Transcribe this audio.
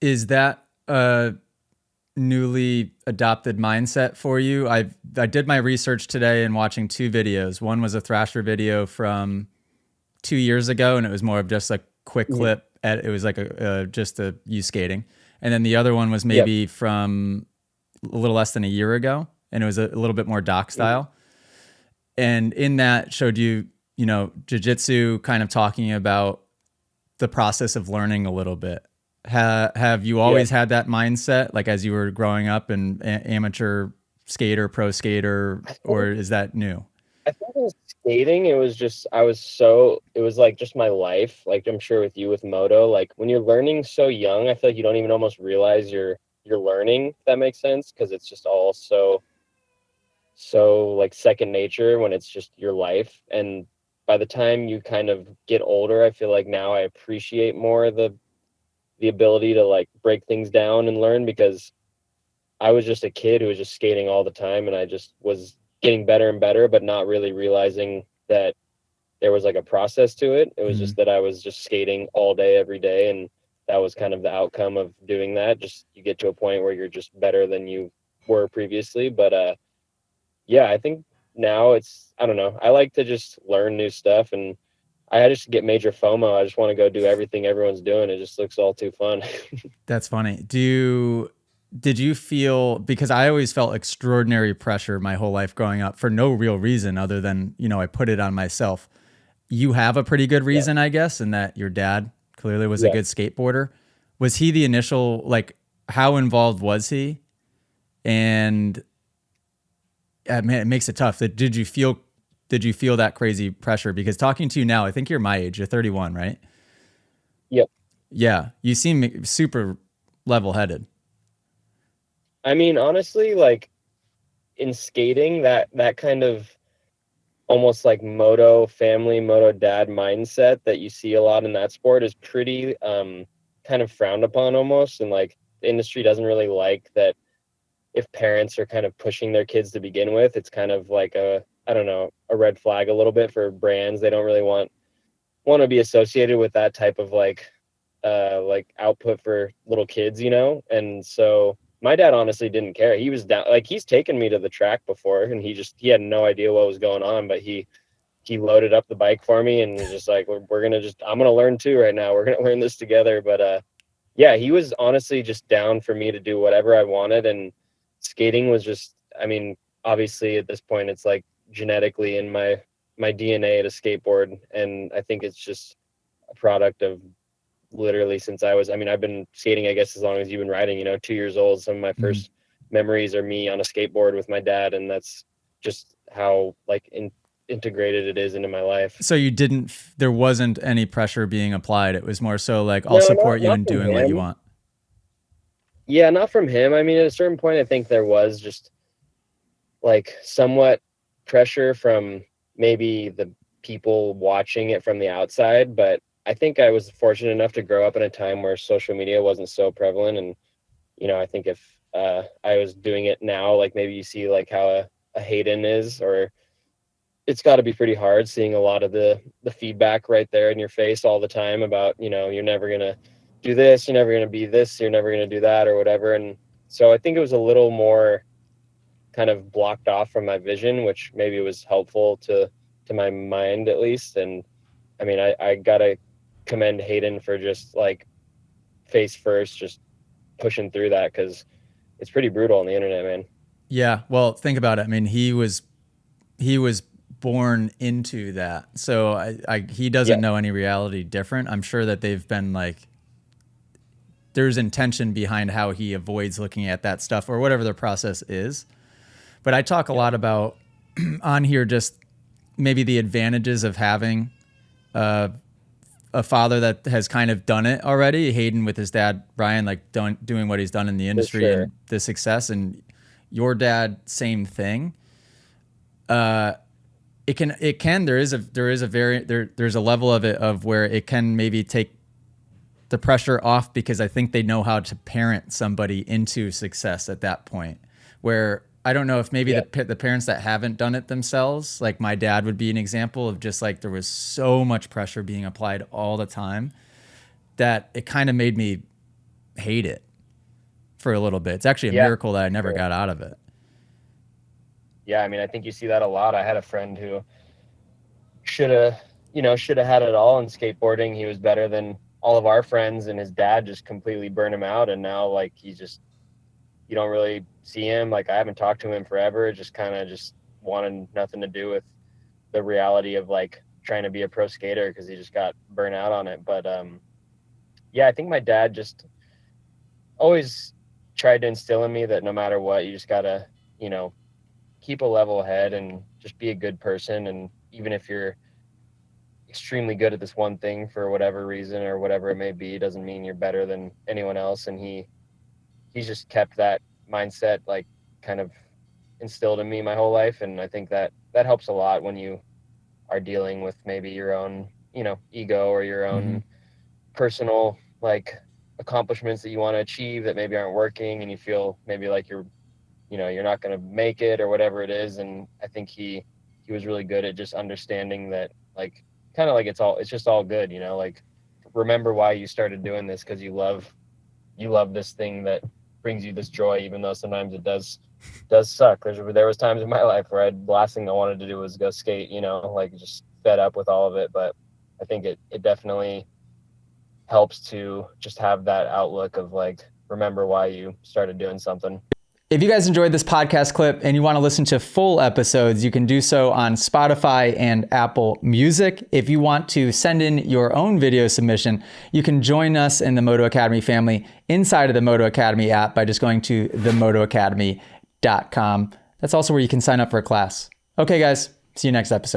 Is that a newly adopted mindset for you? I did my research today and watching two videos. One was a Thrasher video from 2 years ago, and it was more of just a quick Mhm. clip. It was like just a you skating, and then the other one was Yep. maybe from a little less than a year ago, and it was a little bit more doc Mhm. style. And in that showed you, jujitsu, kind of talking about the process of learning a little bit. Have you Yep. always had that mindset, like as you were growing up and amateur skater, pro skater, I or think is that new? I think in skating, it was just I was so it was like just my life. Like I'm sure with you with Moto, like when you're learning so young, I feel like you don't even almost realize you're learning, if that makes sense, because it's just all so like second nature when it's just your life. And by the time you kind of get older, I feel like now I appreciate more the ability to like break things down and learn because I was just a kid who was just skating all the time and I just was getting better and better, but not really realizing that there was like a process to it. It was Mm-hmm. just that I was just skating all day, every day. And that was kind of the outcome of doing that. Just you get to a point where you're just better than you were previously. But yeah, I think now I don't know. I like to just learn new stuff and I just get major FOMO. I just want to go do everything everyone's doing. It just looks all too fun. That's funny. Did you feel, because I always felt extraordinary pressure my whole life growing up for no real reason other than, I put it on myself. You have a pretty good Yeah. reason, I guess, in that your dad clearly was a Yeah. good skateboarder. Was he the initial, like, how involved was he? And man, it makes it tough. Did you feel that crazy pressure? Because talking to you now, I think you're my age. You're 31, right? Yep. Yeah, you seem super level-headed. I mean, honestly, like in skating, that kind of almost like moto family, moto dad mindset that you see a lot in that sport is pretty kind of frowned upon almost. And like the industry doesn't really like that if parents are kind of pushing their kids to begin with, it's kind of like I don't know, a red flag a little bit for brands. They don't really want to be associated with that type of like output for little kids, you know? And so my dad honestly didn't care. He was down, like he's taken me to the track before and he had no idea what was going on, but he loaded up the bike for me and was just like, we're gonna just I'm gonna learn too right now. We're gonna learn this together. But yeah, he was honestly just down for me to do whatever I wanted. And skating was just, I mean, obviously at this point it's like genetically in my DNA to skateboard. And I think it's just a product of literally since I mean, I've been skating, I guess, as long as you've been riding, 2 years old. Some of my Mhm. first memories are me on a skateboard with my dad. And that's just how like integrated it is into my life. So there wasn't any pressure being applied. It was more so like, I'll No, support you not in from doing what you him. want. Yeah, not from him. I mean, at a certain point, I think there was just like somewhat pressure from maybe the people watching it from the outside. But I think I was fortunate enough to grow up in a time where social media wasn't so prevalent. And, I think if I was doing it now, like maybe you see like how a Hayden is, or it's got to be pretty hard seeing a lot of the feedback right there in your face all the time about, you're never going to do this, you're never going to be this, you're never going to do that or whatever. And so I think it was a little more kind of blocked off from my vision, which maybe was helpful to my mind at least. And I mean, I gotta commend Hayden for just like face first, just pushing through that because it's pretty brutal on the internet, man. Yeah. Well, think about it. I mean, he was born into that, so he Yeah, doesn't know any reality different. I'm sure that they've been like, there's intention behind how he avoids looking at that stuff or whatever the process is. But I talk a yeah, lot about on here just maybe the advantages of having a father that has kind of done it already. Hayden with his dad Brian, like doing what he's done in the for industry sure. and the success, and your dad same thing. It can there is a very there's a level of it of where it can maybe take the pressure off because I think they know how to parent somebody into success at that point. Where I don't know if maybe Yeah, the parents that haven't done it themselves, like my dad would be an example of just like there was so much pressure being applied all the time that it kind of made me hate it for a little bit. It's actually a Yeah, miracle that I never sure. got out of it. Yeah, I mean, I think you see that a lot. I had a friend who should have had it all in skateboarding. He was better than all of our friends, and his dad just completely burned him out. And now, like, you don't really see him. Like, I haven't talked to him forever. Just kind of just wanted nothing to do with the reality of like trying to be a pro skater because he just got burnt out on it. But yeah, I think my dad just always tried to instill in me that no matter what, you just gotta, you know, keep a level head and just be a good person. And even if you're extremely good at this one thing for whatever reason or whatever it may be, doesn't mean you're better than anyone else. And he's just kept that mindset like kind of instilled in me my whole life. And I think that helps a lot when you are dealing with maybe your own, ego or your Mm-hmm. own personal like accomplishments that you want to achieve that maybe aren't working and you feel maybe like you're not going to make it or whatever it is. And I think he was really good at just understanding that, like, kind of like it's just all good, like, remember why you started doing this, because you love this thing that brings you this joy, even though sometimes it does suck. There was times in my life where the last thing I wanted to do was go skate, like just fed up with all of it. But I think it definitely helps to just have that outlook of like, remember why you started doing something. If you guys enjoyed this podcast clip and you want to listen to full episodes, you can do so on Spotify and Apple Music. If you want to send in your own video submission, you can join us in the Moto Academy family inside of the Moto Academy app by just going to themotoacademy.com. That's also where you can sign up for a class. Okay, guys, see you next episode.